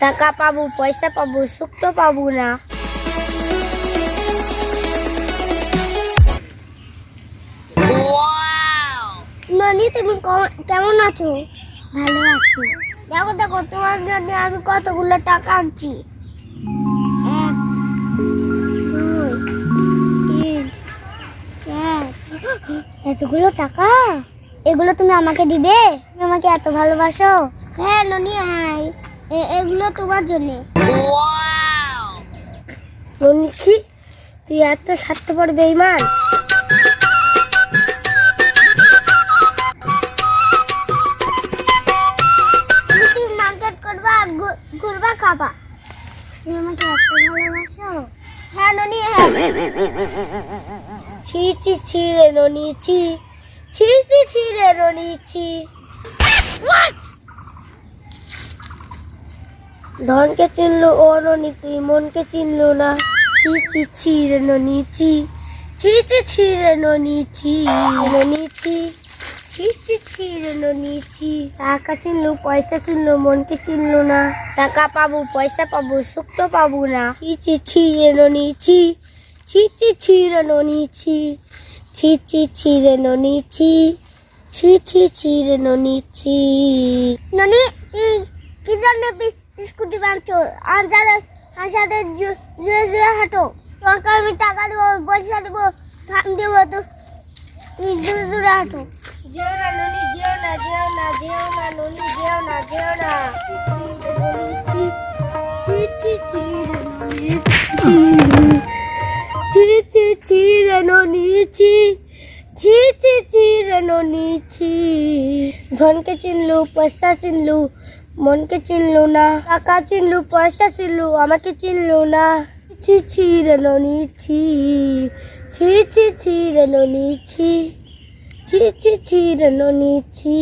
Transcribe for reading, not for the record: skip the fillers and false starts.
টাকা পাবো, পয়সা পাবো, সুখ তো পাবো না। ননি, তুমি কেমন আছো? ভালো আছি। দেখো দেখো, তোমার জন্য আমি কতগুলো টাকা আনছি। 1 2 3 4। এতগুলো টাকা? এগুলো তুমি আমাকে দিবে? তুমি আমাকে এত ভালোবাসো? হ্যাঁ ননি, হাই, এগুলো তোমার জন্য। ননি, ছি, তুই এত স্বার্থপর বেঈমান। তুমি মার্কেট করবা আর ঘুরবা, খাবা। তুমি আমাকে এত ভালোবাসো? হ্যাঁ ননি, হ্যাঁ। ছি ছি ছি রে ননি, ছি ছি ছি ছি রে ননি, ছি। ধনকে চিনলো ও ননি, তুই মনকে চিনলো না। ছি ছি ছি রে ননি, ছি ছি ছি ছি রে ননি, ছি ননি, ছি ছি ছি ছি রে ননি, ছি। টাকা চিনলো, পয়সা চিনলো, মনকে চিনলো না। টাকা পাবো, পয়সা পাবো, সুখ তো পাবো না। ছি ছি ছি রে ননি, ছি ছি ছি ছি রে ননি, ছি ছি ছি ছি রে ননি, ছি ছি ছি ছি রে ননি, ছি। ননি, কি জন্য স্কুটি বাঁধছো? আর সাথে জুয়ে হাঁটো। তোমাকে আমি টাকা দেবো, পয়সা দেবো, ধান দেবো, তো তুমি জোরে জোরে হাঁটো। যেও না ননি, যেও না, যেও না, যেও না ননি, যেও না, যেও না। ছি ছি ছি রে ননি, ছি ছি ছি রে ননি, ছি ছি ছি ছি রে ননি, ছি। ধনকে চিনলু, পয়সা চিনলু, মনকে চিনলু না। টাকা চিনলু, পয়সা চিনলু, আমাকে চিনলু না। ছি ছি রে ননি, ছি ছি ছি ছি রে ননি, ছি ছি ছি ছি রে ননি, ছি।